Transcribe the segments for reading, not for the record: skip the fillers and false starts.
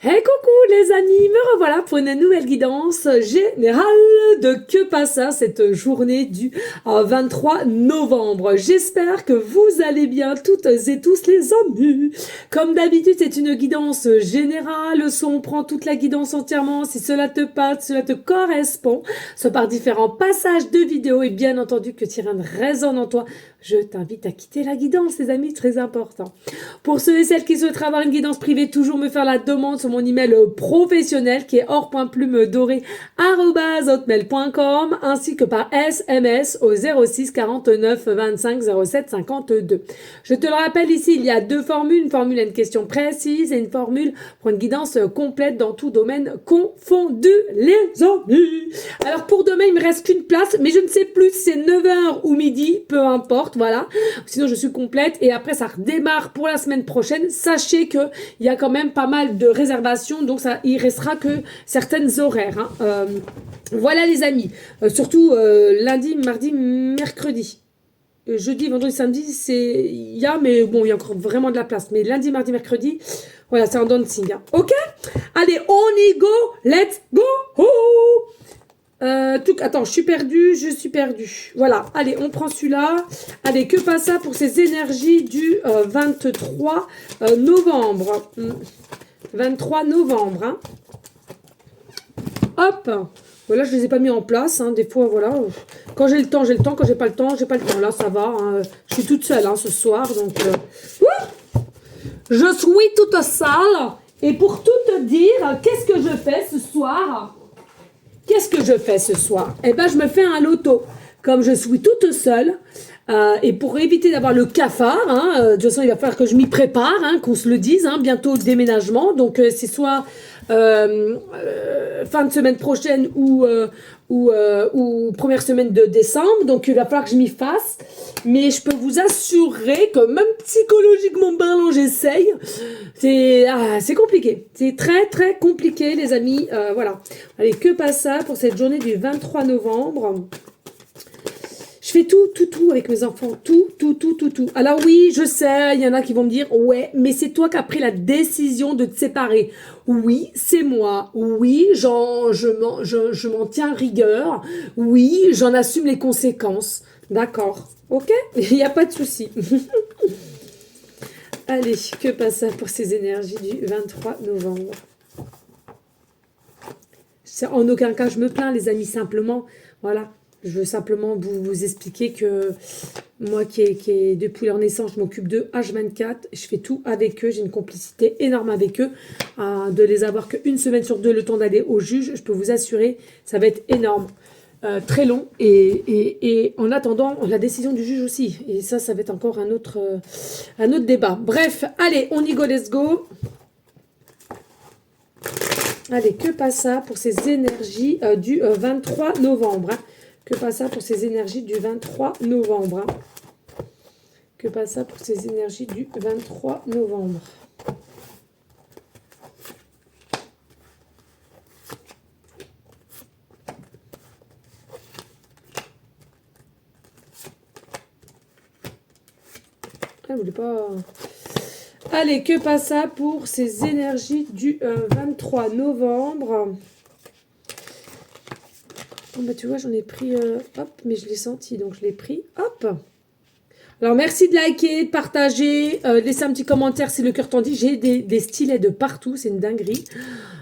Hey coucou les amis, me revoilà pour une nouvelle guidance générale de Que passe cette journée du 23 novembre. J'espère que vous allez bien toutes et tous les amis. Comme d'habitude, c'est une guidance générale, soit on prend toute la guidance entièrement si cela te parle, cela te correspond, soit par différents passages de vidéos et bien entendu que si rien ne résonne en toi, je t'invite à quitter la guidance les amis, très important. Pour ceux et celles qui souhaiteraient avoir une guidance privée, toujours me faire la demande sur mon email professionnel qui est or.plume-doré@hotmail.com ainsi que par SMS au 06 49 25 07 52. Je te le rappelle ici, il y a deux formules, une formule à une question précise et une formule pour une guidance complète dans tout domaine confondu les amis. Alors pour demain, il me reste qu'une place, mais je ne sais plus si c'est 9h ou midi, peu importe, voilà. Sinon je suis complète et après ça redémarre pour la semaine prochaine. Sachez que il y a quand même pas mal de réservations, donc ça, il restera que certaines horaires. Hein. Voilà les amis. Surtout lundi, mardi, mercredi. Jeudi, vendredi, samedi, il y a, mais bon, il y a encore vraiment de la place. Mais lundi, mardi, mercredi, voilà, c'est un dancing. Hein. Ok? Allez, on y go, let's go! Attends, je suis perdue. Voilà, allez, on prend celui-là. Allez, que passe ça pour ces énergies du 23 novembre 23 novembre, hein. Hop. Voilà, je les ai pas mis en place, hein. Des fois, voilà. Quand j'ai le temps, j'ai le temps. Quand j'ai pas le temps, j'ai pas le temps. Là, ça va. Hein. Je suis toute seule hein, ce soir, donc... je suis toute seule. Et pour tout te dire, qu'est-ce que je fais ce soir? Qu'est-ce que je fais ce soir? Eh ben, je me fais un loto. Comme je suis toute seule, et pour éviter d'avoir le cafard, hein, de toute façon, il va falloir que je m'y prépare, hein, qu'on se le dise, hein, bientôt le déménagement. Donc, c'est soit fin de semaine prochaine ou première semaine de décembre. Donc, il va falloir que je m'y fasse. Mais je peux vous assurer que même psychologiquement parlant, j'essaye. C'est compliqué. C'est très, très compliqué, les amis. Voilà. Allez, que passe ça pour cette journée du 23 novembre? Je fais tout avec mes enfants. Tout. Alors oui, je sais, il y en a qui vont me dire, ouais, mais c'est toi qui as pris la décision de te séparer. Oui, c'est moi. Oui, je m'en tiens rigueur. Oui, j'en assume les conséquences. D'accord. Ok? Il n'y a pas de souci. Allez, que passe ça pour ces énergies du 23 novembre? En aucun cas, je me plains, les amis, simplement. Voilà. Je veux simplement vous expliquer que moi, qui est depuis leur naissance, je m'occupe d'eux H24. Je fais tout avec eux. J'ai une complicité énorme avec eux. De les avoir qu'une semaine sur deux, le temps d'aller au juge, je peux vous assurer, ça va être énorme. Très long. Et en attendant, la décision du juge aussi. Et ça va être encore un autre débat. Bref, allez, on y go, let's go. Allez, que passe ça pour ces énergies du 23 novembre hein. Que passe ça pour ces énergies du 23 novembre hein. Que passe ça pour ces énergies du 23 novembre? Ah, vous voulez pas... Allez, que passe ça pour ces énergies du 23 novembre? Oh, bah, tu vois, j'en ai pris... hop, mais je l'ai senti, donc je l'ai pris. Hop. Alors, merci de liker, de partager, laisser un petit commentaire si le cœur t'en dit. J'ai des stylets de partout, c'est une dinguerie.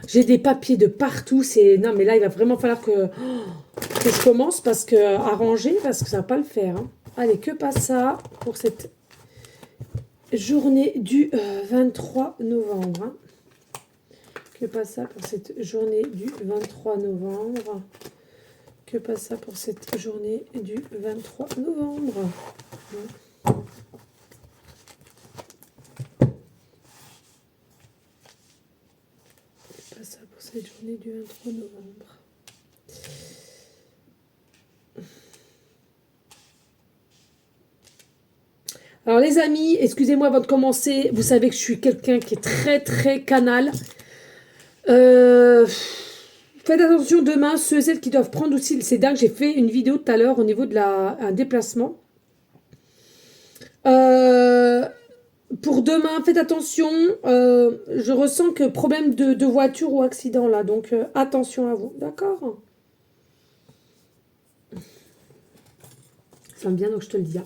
J'ai des papiers de partout, c'est... Non, mais là, il va vraiment falloir que je commence à ranger, parce que ça va pas le faire. Hein. Allez, que passe ça pour cette journée du 23 novembre hein. Que passe ça pour cette journée du 23 novembre? Que passe ça pour cette journée du 23 novembre? Que passe ça pour cette journée du 23 novembre? Alors les amis, excusez-moi avant de commencer, vous savez que je suis quelqu'un qui est très très canal. Faites attention demain, ceux et celles qui doivent prendre aussi, c'est dingue, j'ai fait une vidéo tout à l'heure au niveau de un déplacement. Pour demain, faites attention. Je ressens que problème de voiture ou accident là. Donc, attention à vous. D'accord? Ça me bien, donc je te le dis. Hein.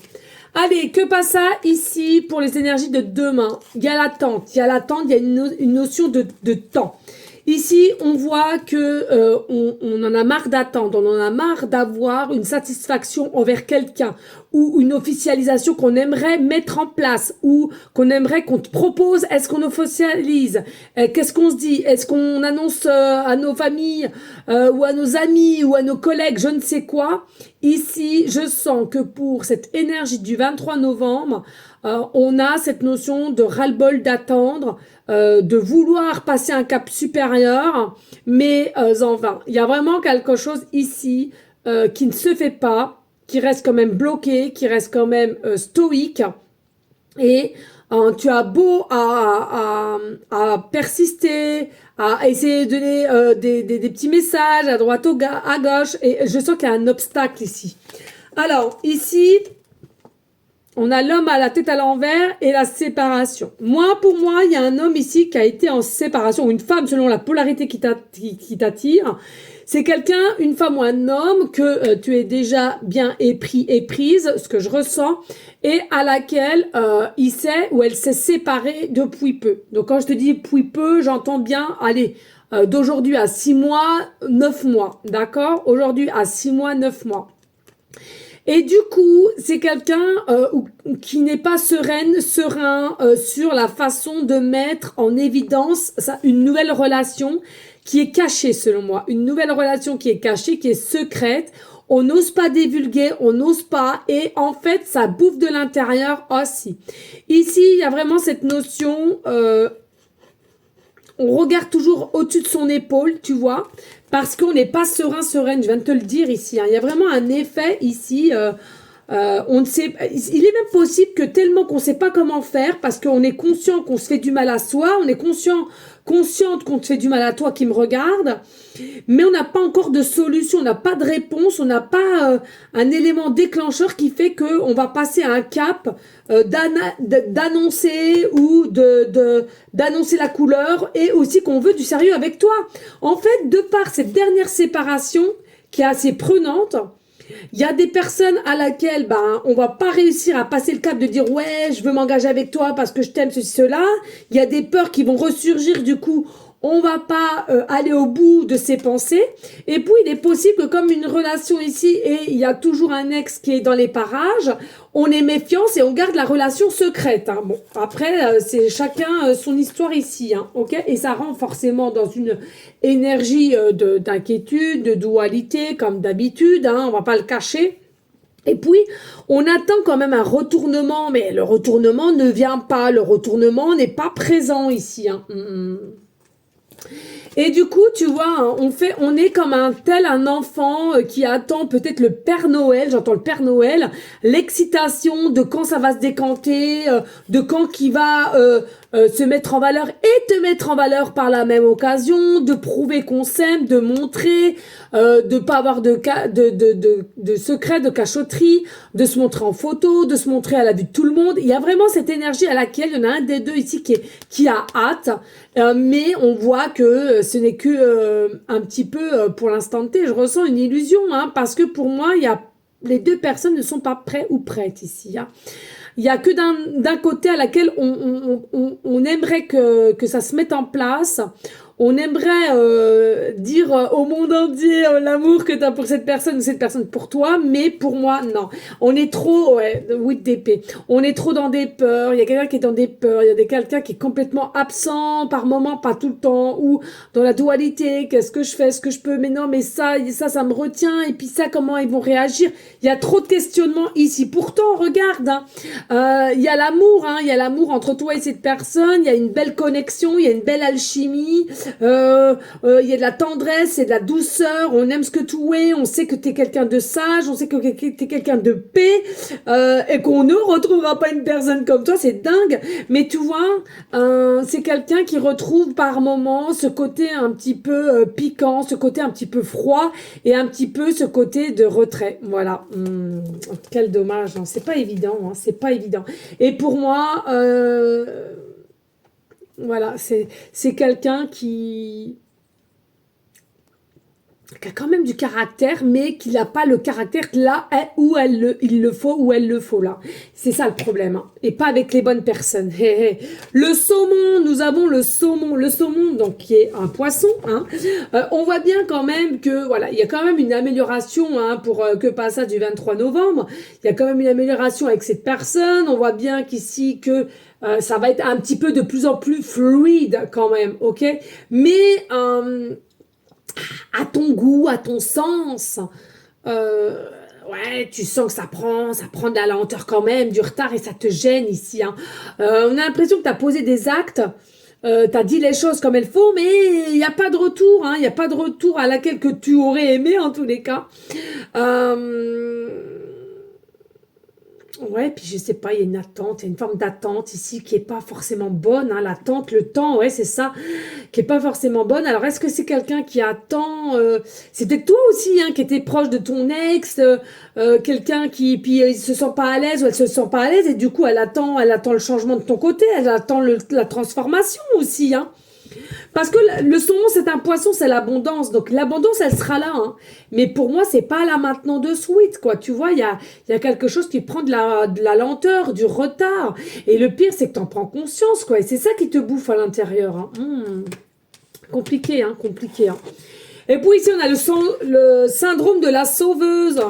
Allez, que passe ça ici pour les énergies de demain? Il y a l'attente. Il y a l'attente, il y a une notion de temps. Ici, on voit que on en a marre d'attendre, on en a marre d'avoir une satisfaction envers quelqu'un ou une officialisation qu'on aimerait mettre en place ou qu'on aimerait qu'on te propose. Est-ce qu'on officialise? Qu'est-ce qu'on se dit? Est-ce qu'on annonce à nos familles ou à nos amis ou à nos collègues, je ne sais quoi? Ici, je sens que pour cette énergie du 23 novembre, on a cette notion de ras-le-bol d'attendre, de vouloir passer un cap supérieur, mais en vain. Il y a vraiment quelque chose ici qui ne se fait pas, qui reste quand même bloqué, qui reste quand même stoïque. Et tu as beau à persister, à essayer de donner des petits messages à droite, à gauche, et je sens qu'il y a un obstacle ici. Alors, ici, on a l'homme à la tête à l'envers et la séparation. Pour moi, il y a un homme ici qui a été en séparation, ou une femme selon la polarité qui t'attire. C'est quelqu'un, une femme ou un homme que tu es déjà bien épris et prise, ce que je ressens, et à laquelle il sait ou elle s'est séparée depuis peu. Donc quand je te dis depuis peu, j'entends bien, allez, d'aujourd'hui à 6 mois, 9 mois, d'accord? Aujourd'hui à 6 mois, 9 mois. Et du coup, c'est quelqu'un qui n'est pas serein sur la façon de mettre en évidence une nouvelle relation qui est cachée selon moi. Une nouvelle relation qui est cachée, qui est secrète. On n'ose pas divulguer, on n'ose pas. Et en fait, ça bouffe de l'intérieur aussi. Ici, il y a vraiment cette notion... on regarde toujours au-dessus de son épaule, tu vois, parce qu'on n'est pas sereine, je viens de te le dire ici. Hein. Il y a vraiment un effet ici, on ne sait, il est même possible que tellement qu'on ne sait pas comment faire, parce qu'on est conscient qu'on se fait du mal à soi, on est consciente qu'on te fait du mal à toi qui me regarde, mais on n'a pas encore de solution, on n'a pas de réponse, on n'a pas un élément déclencheur qui fait qu'on va passer à un cap d'annoncer ou d'annoncer la couleur et aussi qu'on veut du sérieux avec toi. En fait, de par cette dernière séparation qui est assez prenante, il y a des personnes à laquelle on va pas réussir à passer le cap de dire ouais, je veux m'engager avec toi parce que je t'aime, ceci, cela. Il y a des peurs qui vont ressurgir, du coup, on va pas aller au bout de ses pensées. Et puis, il est possible que comme une relation ici, et il y a toujours un ex qui est dans les parages, on est méfiance et on garde la relation secrète. Hein. Bon, après, c'est chacun son histoire ici, hein, ok. Et ça rend forcément dans une énergie d'inquiétude, de dualité, comme d'habitude, hein, on va pas le cacher. Et puis, on attend quand même un retournement, mais le retournement ne vient pas, le retournement n'est pas présent ici. Hein. Et du coup, tu vois, hein, on est comme un enfant qui attend peut-être le Père Noël, j'entends le Père Noël, l'excitation de quand ça va se décanter, de quand qui va se mettre en valeur et te mettre en valeur par la même occasion, de prouver qu'on s'aime, de montrer, de pas avoir de secret, de cachotterie, de se montrer en photo, de se montrer à la vue de tout le monde. Il y a vraiment cette énergie à laquelle il y en a un des deux ici qui a hâte, mais on voit que ce n'est que un petit peu pour l'instant T. Je ressens une illusion, hein, parce que pour moi, les deux personnes ne sont pas prêts ou prêtes ici. Hein. Il y a que d'un côté à laquelle on aimerait que ça se mette en place. On aimerait dire au monde entier l'amour que tu as pour cette personne ou cette personne pour toi, mais pour moi, non. On est trop, oui, d'épée. On est trop dans des peurs. Il y a quelqu'un qui est dans des peurs. Il y a quelqu'un qui est complètement absent par moment, pas tout le temps, ou dans la dualité. Qu'est-ce que je fais? Est-ce que je peux? Mais non, mais ça me retient. Et puis ça, comment ils vont réagir? Il y a trop de questionnements ici. Pourtant, regarde, hein, il y a l'amour, hein. Il y a l'amour entre toi et cette personne. Il y a une belle connexion. Il y a une belle alchimie. il y a de la tendresse et de la douceur, on aime ce que tu es, on sait que tu es quelqu'un de sage, on sait que tu es quelqu'un de paix, et qu'on ne retrouvera pas une personne comme toi, c'est dingue. Mais tu vois, c'est quelqu'un qui retrouve par moments ce côté un petit peu piquant, ce côté un petit peu froid, et un petit peu ce côté de retrait. Voilà. Quel dommage, hein. C'est pas évident, hein. C'est pas évident. Et pour moi, voilà, c'est quelqu'un qui a quand même du caractère, mais qui n'a pas le caractère là où il le faut, où elle le faut là. C'est ça le problème, hein. Et pas avec les bonnes personnes. Le saumon, nous avons le saumon donc qui est un poisson, hein. On voit bien quand même que voilà, il y a quand même une amélioration, hein, pour que passage du 23 novembre. Il y a quand même une amélioration avec cette personne. On voit bien qu'ici que ça va être un petit peu de plus en plus fluide quand même, ok. Mais à ton goût, à ton sens, ouais, tu sens que ça prend de la lenteur quand même, du retard, et ça te gêne ici, hein. On a l'impression que tu as posé des actes, tu as dit les choses comme il faut, mais il n'y a pas de retour, hein, il n'y a pas de retour à laquelle que tu aurais aimé en tous les cas. Ouais, puis je sais pas, il y a une attente, il y a une forme d'attente ici qui est pas forcément bonne, hein, l'attente, le temps, ouais, c'est ça, qui est pas forcément bonne. Alors, est-ce que c'est quelqu'un qui attend, c'est peut-être toi aussi, hein, qui était proche de ton ex, quelqu'un qui, puis il se sent pas à l'aise ou elle se sent pas à l'aise et du coup, elle attend le changement de ton côté, elle attend la transformation aussi, hein. Parce que le saumon, c'est un poisson, c'est l'abondance. Donc l'abondance, elle sera là, hein. Mais pour moi, c'est pas là maintenant de suite, quoi. Tu vois, il y a quelque chose qui prend de la lenteur, du retard. Et le pire, c'est que t'en prends conscience, quoi. Et c'est ça qui te bouffe à l'intérieur, hein. Compliqué, hein, compliqué, hein. Et puis ici, on a le syndrome de la sauveuse.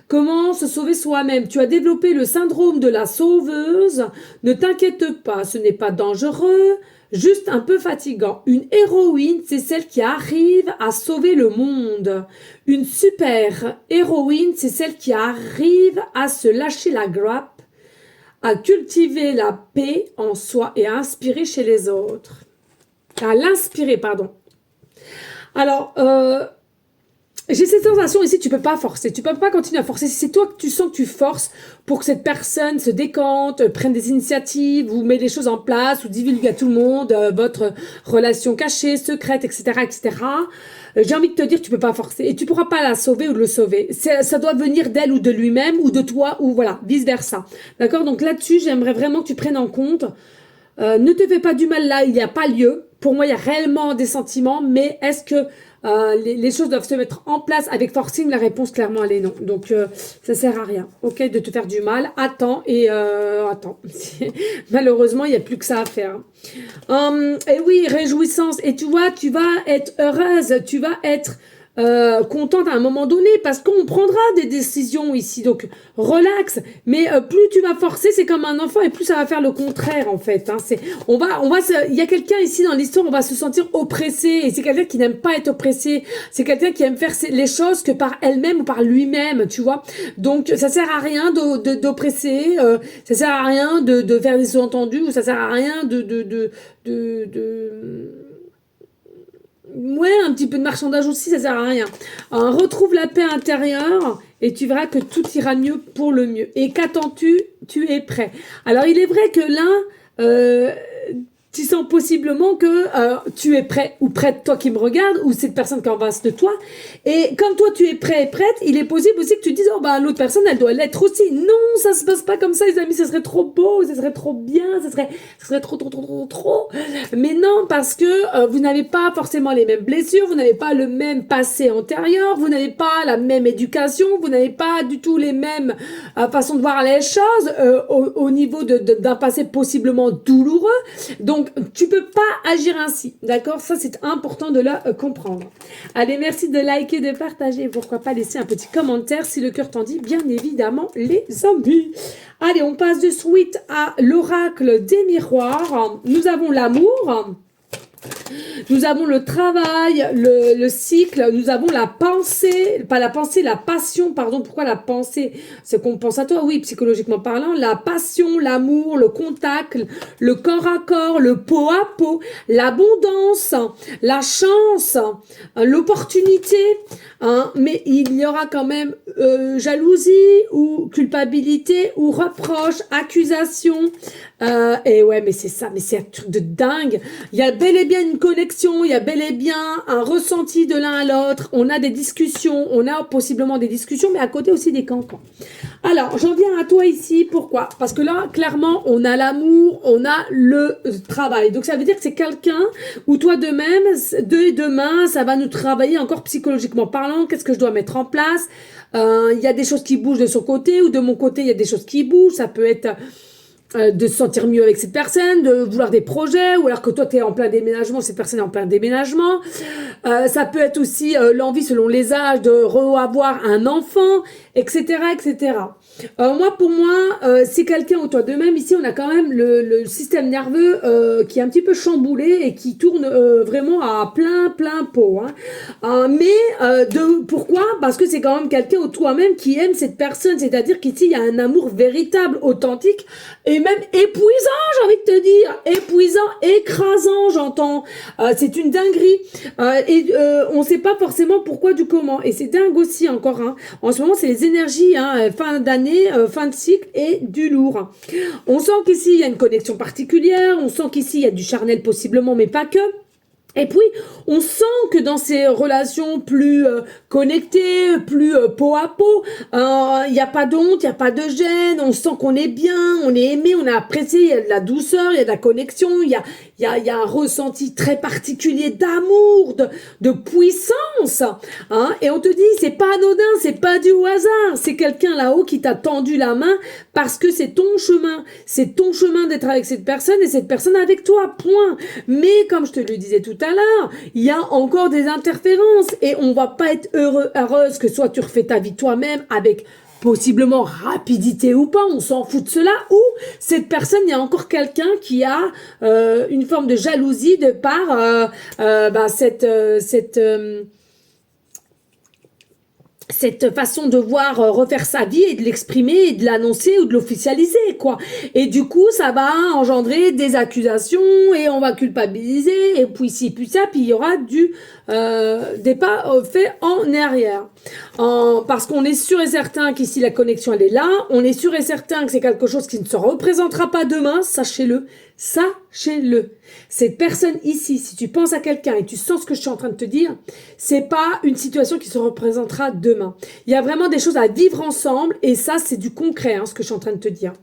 Comment se sauver soi-même? Tu as développé le syndrome de la sauveuse. Ne t'inquiète pas, ce n'est pas dangereux, juste un peu fatigant. Une héroïne, c'est celle qui arrive à sauver le monde. Une super héroïne, c'est celle qui arrive à se lâcher la grappe, à cultiver la paix en soi et à inspirer chez les autres. À l'inspirer, pardon. Alors, j'ai cette sensation ici, tu peux pas forcer, tu peux pas continuer à forcer. Si c'est toi que tu sens que tu forces pour que cette personne se décante, prenne des initiatives, ou met des choses en place, ou divulgue à tout le monde votre relation cachée, secrète, etc., etc., j'ai envie de te dire, tu peux pas forcer. Et tu pourras pas la sauver ou le sauver. Ça doit venir d'elle ou de lui-même, ou de toi, ou voilà, vice-versa. D'accord? Donc là-dessus, j'aimerais vraiment que tu prennes en compte. Ne te fais pas du mal là, il n'y a pas lieu. Pour moi, il y a réellement des sentiments, mais est-ce que les choses doivent se mettre en place avec forcing? La réponse, clairement, elle est non. Donc, ça sert à rien, ok, de te faire du mal. Attends et attends. Malheureusement, il n'y a plus que ça à faire. Et oui, réjouissance. Et tu vois, tu vas être heureuse, tu vas être contente à un moment donné parce qu'on prendra des décisions ici, donc relax, mais plus tu vas forcer, c'est comme un enfant et plus ça va faire le contraire en fait, hein. Il y a quelqu'un ici dans l'histoire, on va se sentir oppressé et c'est quelqu'un qui n'aime pas être oppressé, c'est quelqu'un qui aime faire les choses que par elle-même ou par lui-même, tu vois, donc ça sert à rien d'oppresser, ça sert à rien de faire des sous-entendus, ou ça sert à rien ouais, un petit peu de marchandage aussi, ça sert à rien. Retrouve la paix intérieure et tu verras que tout ira mieux pour le mieux. Et qu'attends-tu? Tu es prêt. Alors, il est vrai que là, tu sens possiblement que tu es prêt ou prête, toi qui me regardes, ou cette personne qui est en face de toi. Et comme toi, tu es prêt et prête, il est possible aussi que tu te dises, oh bah l'autre personne, elle doit l'être aussi. Non, ça se passe pas comme ça, les amis, ça serait trop beau, ça serait trop bien, ça serait trop. Mais non, parce que vous n'avez pas forcément les mêmes blessures, vous n'avez pas le même passé antérieur, vous n'avez pas la même éducation, vous n'avez pas du tout les mêmes façons de voir les choses au niveau d'un passé possiblement douloureux. Donc, tu peux pas agir ainsi, d'accord? Ça, c'est important de le comprendre. Allez, merci de liker, de partager. Pourquoi pas laisser un petit commentaire si le cœur t'en dit, bien évidemment, les amis. Allez, on passe de suite à l'oracle des miroirs. Nous avons l'amour. Nous avons le travail, le cycle, nous avons la pensée, pas la pensée, la passion, pardon, pourquoi la pensée? C'est qu'on pense à toi, oui, psychologiquement parlant, la passion, l'amour, le contact, le corps à corps, le pot à pot, l'abondance, la chance, l'opportunité, hein, mais il y aura quand même jalousie ou culpabilité ou reproche, accusation, et ouais, mais c'est ça, mais c'est un truc de dingue. Il y a bel et bien une connexion, il y a bel et bien un ressenti de l'un à l'autre. On a des discussions, on a possiblement des discussions, mais à côté aussi des cancans. Alors, j'en viens à toi ici. Pourquoi? Parce que là, clairement, on a l'amour, on a le travail. Donc, ça veut dire que c'est quelqu'un où toi de même, demain, ça va nous travailler encore psychologiquement parlant. Qu'est-ce que je dois mettre en place? Il y a des choses qui bougent de son côté ou de mon côté, il y a des choses qui bougent. Ça peut être de se sentir mieux avec cette personne, de vouloir des projets, ou alors que toi tu es en plein déménagement, cette personne est en plein déménagement. Ça peut être aussi l'envie selon les âges de reavoir un enfant, etc., etc. Pour moi, c'est quelqu'un ou toi de même. Ici, on a quand même le système nerveux qui est un petit peu chamboulé et qui tourne vraiment à plein pot. Hein. Pourquoi? Parce que c'est quand même quelqu'un ou toi-même qui aime cette personne. C'est-à-dire qu'ici, il y a un amour véritable, authentique et même épuisant, j'ai envie de te dire. Épuisant, écrasant, j'entends. C'est une dinguerie. On ne sait pas forcément pourquoi du comment. Et c'est dingue aussi encore. Hein. En ce moment, c'est les énergies, hein, fin d'année, fin de cycle et du lourd. On sent qu'ici, il y a une connexion particulière. On sent qu'ici, il y a du charnel possiblement, mais pas que. Et puis, on sent que dans ces relations plus connectées, plus peau à peau, il n'y a pas d'honte, il n'y a pas de gêne, on sent qu'on est bien, on est aimé, on est apprécié, il y a de la douceur, il y a de la connexion, il y a un ressenti très particulier d'amour, de puissance. Hein, et on te dit, c'est pas anodin, c'est pas dû au hasard, c'est quelqu'un là-haut qui t'a tendu la main parce que c'est ton chemin d'être avec cette personne et cette personne avec toi, point. Mais comme je te le disais tout à l'heure, il y a encore des interférences et on va pas être heureuse que soit tu refais ta vie toi-même avec possiblement rapidité ou pas, on s'en fout de cela, ou cette personne, il y a encore quelqu'un qui a une forme de jalousie de par cette façon de voir refaire sa vie et de l'exprimer et de l'annoncer ou de l'officialiser, quoi. Et du coup, ça va engendrer des accusations et on va culpabiliser et puis ci, puis ça, puis il y aura des pas faits en arrière. Parce qu'on est sûr et certain qu'ici la connexion elle est là, on est sûr et certain que c'est quelque chose qui ne se représentera pas demain, sachez-le. Cette personne ici, si tu penses à quelqu'un et tu sens ce que je suis en train de te dire, c'est pas une situation qui se représentera demain. Il y a vraiment des choses à vivre ensemble et ça, c'est du concret, hein, ce que je suis en train de te dire.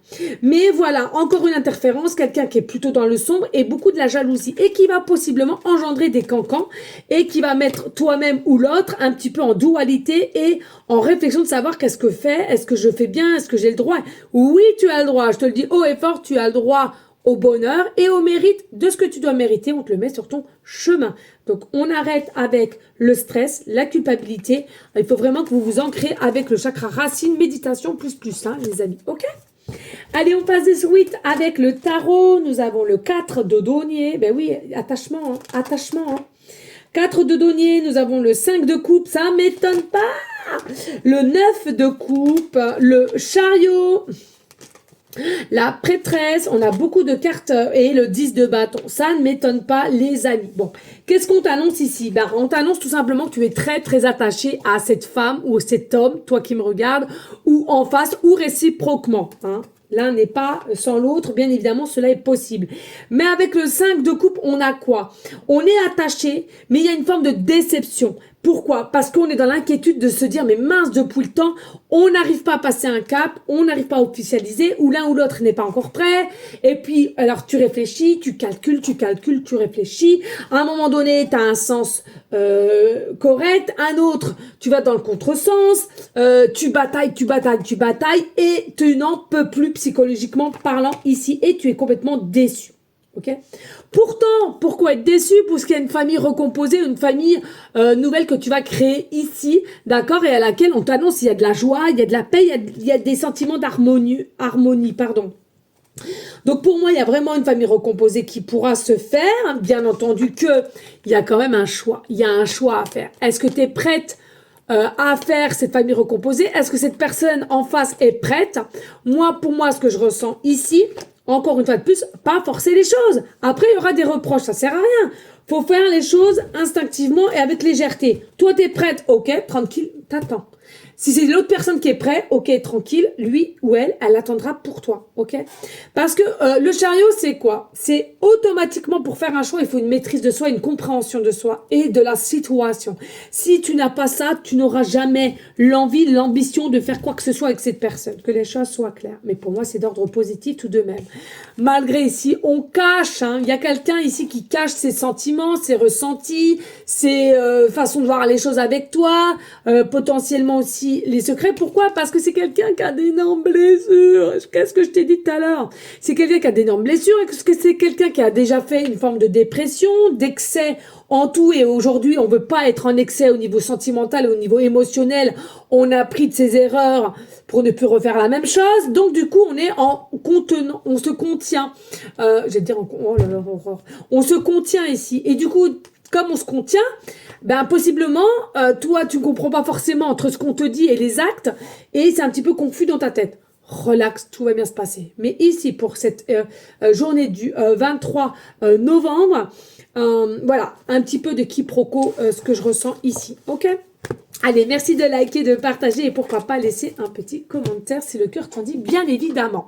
Mais voilà, encore une interférence, quelqu'un qui est plutôt dans le sombre et beaucoup de la jalousie et qui va possiblement engendrer des cancans et qui va mettre toi-même ou l'autre un petit peu en dualité et en réflexion de savoir qu'est-ce que est-ce que je fais bien, est-ce que j'ai le droit? Oui, tu as le droit, je te le dis haut et fort, tu as le droit au bonheur et au mérite de ce que tu dois mériter, on te le met sur ton chemin. Donc on arrête avec le stress, la culpabilité. Il faut vraiment que vous vous ancrez avec le chakra racine, méditation plus, hein, les amis. Ok? Allez, on passe des suites avec le tarot. Nous avons le 4 de denier. Ben oui, attachement, hein, attachement. Hein. 4 de denier, nous avons le 5 de coupe, ça m'étonne pas. Le 9 de coupe, le chariot. La prêtresse, on a beaucoup de cartes et le 10 de bâton. Ça ne m'étonne pas, les amis. Bon, qu'est-ce qu'on t'annonce ici? Ben, on t'annonce tout simplement que tu es très, très attaché à cette femme ou cet homme, toi qui me regardes, ou en face, ou réciproquement. Hein. L'un n'est pas sans l'autre, bien évidemment, cela est possible. Mais avec le 5 de coupe, on a quoi? On est attaché, mais il y a une forme de déception. Pourquoi? Parce qu'on est dans l'inquiétude de se dire, mais mince, depuis le temps, on n'arrive pas à passer un cap, on n'arrive pas à officialiser, ou l'un ou l'autre n'est pas encore prêt. Et puis, alors tu réfléchis, tu calcules, tu réfléchis. À un moment donné, tu as un sens correct, un autre, tu vas dans le contresens, tu batailles, et tu n'en peux plus psychologiquement parlant ici, et tu es complètement déçu. Ok. Pourtant, pourquoi être déçu? Parce qu'il y a une famille recomposée, une famille nouvelle que tu vas créer ici, d'accord, et à laquelle on t'annonce il y a de la joie, il y a de la paix, il y a des sentiments d'harmonie, pardon. Donc pour moi, il y a vraiment une famille recomposée qui pourra se faire. Bien entendu que il y a quand même un choix. Il y a un choix à faire. Est-ce que tu es prête à faire cette famille recomposée? Est-ce que cette personne en face est prête? Moi, pour moi, ce que je ressens ici, encore une fois de plus, pas forcer les choses. Après, il y aura des reproches, ça sert à rien. Faut faire les choses instinctivement et avec légèreté. Toi, t'es prête, ok, tranquille, t'attends. Si c'est l'autre personne qui est prête, ok, tranquille, lui ou elle attendra pour toi, ok? Parce que le chariot, c'est quoi? C'est automatiquement pour faire un choix, il faut une maîtrise de soi, une compréhension de soi et de la situation. Si tu n'as pas ça, tu n'auras jamais l'envie, l'ambition de faire quoi que ce soit avec cette personne. Que les choses soient claires. Mais pour moi, c'est d'ordre positif tout de même. Malgré ici, on cache, hein, il y a quelqu'un ici qui cache ses sentiments, ses ressentis, ses façons de voir les choses avec toi, potentiellement aussi les secrets. Pourquoi? Parce que c'est quelqu'un qui a d'énormes blessures. Qu'est-ce que je t'ai dit tout à l'heure? C'est quelqu'un qui a d'énormes blessures. Est-ce que c'est quelqu'un qui a déjà fait une forme de dépression, d'excès en tout, et aujourd'hui, on veut pas être en excès au niveau sentimental, au niveau émotionnel. On a appris de ses erreurs pour ne plus refaire la même chose. Donc, du coup, on est en contenant, on se contient. Je vais dire, oh là là, horreur. On se contient ici. Et du coup, comme on se contient, ben possiblement, toi, tu ne comprends pas forcément entre ce qu'on te dit et les actes, et c'est un petit peu confus dans ta tête. Relax, tout va bien se passer. Mais ici, pour cette journée du 23 novembre, voilà, un petit peu de quiproquo, ce que je ressens ici, ok? Allez, merci de liker, de partager et pourquoi pas laisser un petit commentaire si le cœur t'en dit, bien évidemment.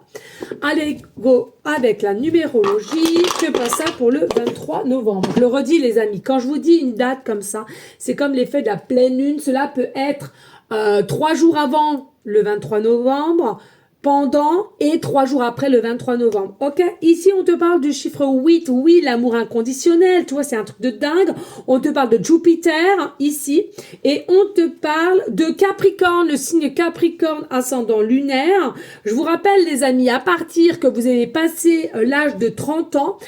Allez, go avec la numérologie. Que passe ça pour le 23 novembre? Je le redis, les amis, quand je vous dis une date comme ça, c'est comme l'effet de la pleine lune. Cela peut être 3 jours avant le 23 novembre, pendant et 3 jours après le 23 novembre. Ok? Ici, on te parle du chiffre 8. Oui, l'amour inconditionnel. Tu vois, c'est un truc de dingue. On te parle de Jupiter, ici. Et on te parle de Capricorne, le signe Capricorne ascendant lunaire. Je vous rappelle, les amis, à partir que vous avez passé l'âge de 30 ans,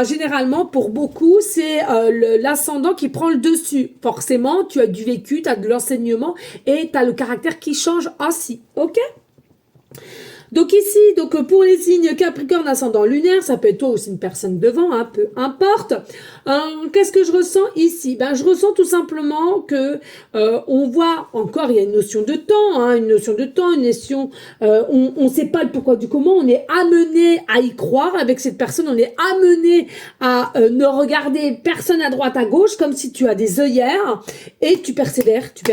généralement, pour beaucoup, c'est l'ascendant qui prend le dessus. Forcément, tu as du vécu, tu as de l'enseignement et tu as le caractère qui change aussi. Ok? Donc ici, pour les signes Capricorne ascendant lunaire, ça peut être toi aussi une personne devant, hein, peu importe. Qu'est-ce que je ressens ici? Ben, je ressens tout simplement que on voit encore, il y a une notion de temps, hein, une notion, on sait pas le pourquoi du comment, on est amené à y croire avec cette personne, on est amené à ne regarder personne à droite, à gauche, comme si tu as des œillères, et tu persévères. Tu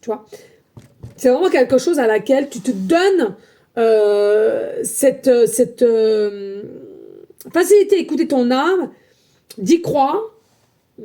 vois? C'est vraiment quelque chose à laquelle tu te donnes cette facilité à écouter ton âme, d'y croire,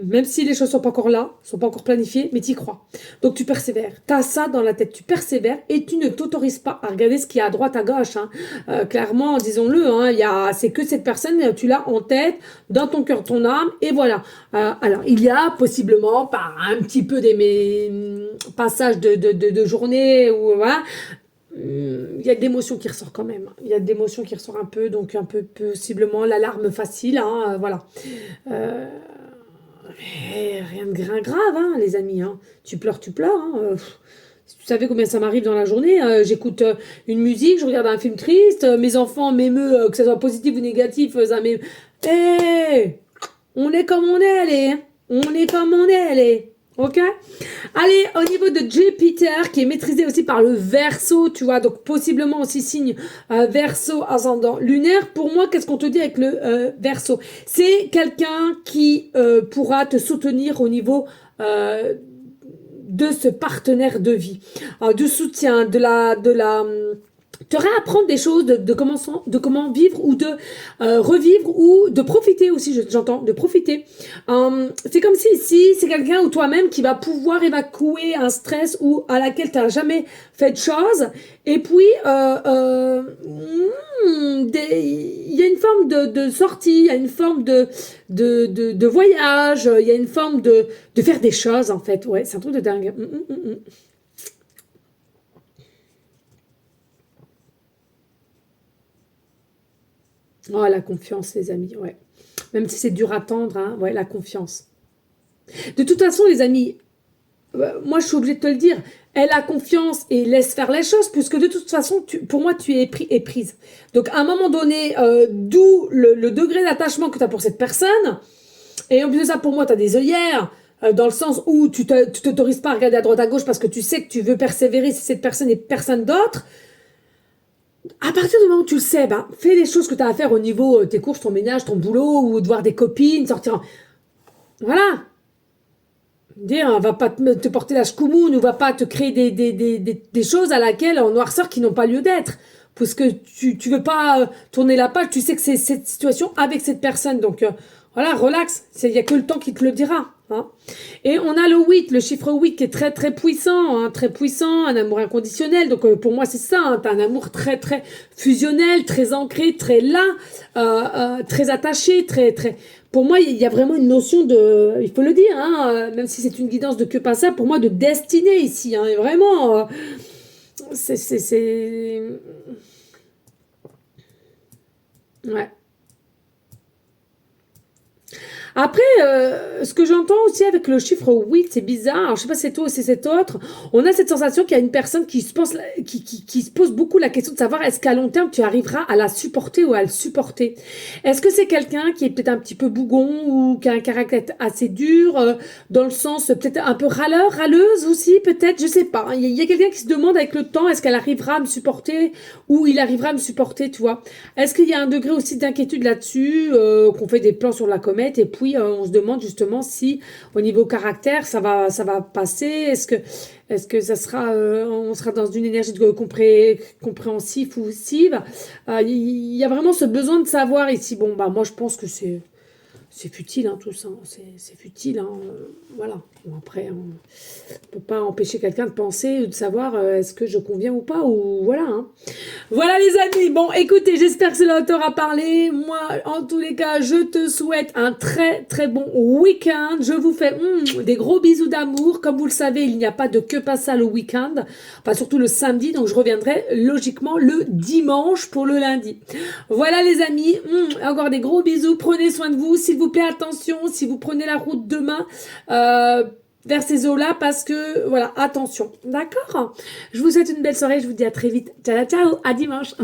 même si les choses sont pas encore là, sont pas encore planifiées, mais tu y crois. Donc tu persévères. Tu as ça dans la tête, tu persévères et tu ne t'autorises pas à regarder ce qu'il y a à droite, à gauche. Hein. Clairement, disons-le, hein, c'est que cette personne, tu l'as en tête, dans ton cœur, ton âme, et voilà. Alors, il y a possiblement, par un petit peu des passages de journée, ou voilà, il y a de l'émotion qui ressort quand même. Il y a de l'émotion qui ressort un peu, donc un peu possiblement l'alarme facile, hein, voilà. Mais rien de grave, hein, les amis. Hein. Tu pleures. Hein. Si tu savais combien ça m'arrive dans la journée, j'écoute une musique, je regarde un film triste, mes enfants m'émeuvent, que ce soit positif ou négatif, ça m'émeut. Hé, on est comme on est, allez. On est comme on est, allez. Ok? Allez, au niveau de Jupiter, qui est maîtrisé aussi par le Verseau, tu vois, donc possiblement aussi signe Verseau ascendant lunaire. Pour moi, qu'est-ce qu'on te dit avec le Verseau? C'est quelqu'un qui pourra te soutenir au niveau de ce partenaire de vie, du soutien, te réapprendre des choses de comment vivre ou de revivre ou de profiter aussi, j'entends, de profiter. C'est comme si ici, c'est quelqu'un ou toi-même qui va pouvoir évacuer un stress ou à laquelle tu n'as jamais fait de choses. Et puis, il y a une forme de sortie, il y a une forme de voyage, il y a une forme de faire des choses, en fait. Ouais, c'est un truc de dingue. Oh, la confiance, les amis, ouais. Même si c'est dur à tendre, hein, ouais, la confiance. De toute façon, les amis, moi je suis obligée de te le dire, elle a confiance et laisse faire les choses, puisque de toute façon, pour moi, tu es prise. Donc à un moment donné, d'où le degré d'attachement que tu as pour cette personne, et en plus de ça, pour moi, tu as des œillères, dans le sens où tu t'autorises pas à regarder à droite à gauche parce que tu sais que tu veux persévérer si cette personne et personne d'autre. À partir du moment où tu le sais, ben, fais les choses que tu as à faire au niveau tes courses, ton ménage, ton boulot, ou de voir des copines, sortir. Voilà. Dire, va pas te porter la schkoumoune ou va pas te créer des choses à laquelle en noirceur qui n'ont pas lieu d'être. Parce que tu veux pas tourner la page, tu sais que c'est cette situation avec cette personne. Donc voilà, relax. Il y a que le temps qui te le dira. Hein. Et on a le 8, le chiffre 8 qui est très très puissant, hein, très puissant, un amour inconditionnel. Donc pour moi c'est ça, hein, t'as un amour très très fusionnel, très ancré, très là, très attaché, très très. Pour moi il y a vraiment une notion de, il faut le dire, hein, même si c'est une guidance de que pas ça, pour moi de destinée ici, hein, et vraiment, c'est, ouais. Après, ce que j'entends aussi avec le chiffre 8, c'est bizarre. Alors, je sais pas si c'est toi ou si c'est cet autre. On a cette sensation qu'il y a une personne qui se pense, qui se pose beaucoup la question de savoir est-ce qu'à long terme tu arriveras à la supporter ou à le supporter. Est-ce que c'est quelqu'un qui est peut-être un petit peu bougon ou qui a un caractère assez dur, dans le sens peut-être un peu râleur, râleuse aussi, peut-être, je sais pas. Il y a quelqu'un qui se demande avec le temps est-ce qu'elle arrivera à me supporter ou il arrivera à me supporter, tu vois. Est-ce qu'il y a un degré aussi d'inquiétude là-dessus, qu'on fait des plans sur la comète et puis on se demande justement si au niveau caractère ça va passer. Est-ce que ça sera, on sera dans une énergie de compréhensif ou ossive. Il y a vraiment ce besoin de savoir ici. Bon bah moi je pense que c'est futile, hein, tout ça. C'est futile. Hein, voilà. Bon, après, on ne peut pas empêcher quelqu'un de penser ou de savoir est-ce que je conviens ou pas. Ou voilà. Hein. Voilà les amis. Bon, écoutez, j'espère que cela t'aura parlé. Moi, en tous les cas, je te souhaite un très très bon week-end. Je vous fais des gros bisous d'amour. Comme vous le savez, il n'y a pas de que pas ça le week-end. Enfin, surtout le samedi. Donc, je reviendrai logiquement le dimanche pour le lundi. Voilà les amis. Encore des gros bisous. Prenez soin de vous. S'il vous plaît, attention. Si vous prenez la route demain, vers ces eaux-là parce que, voilà, attention. D'accord? Je vous souhaite une belle soirée. Je vous dis à très vite. Ciao, ciao. À dimanche.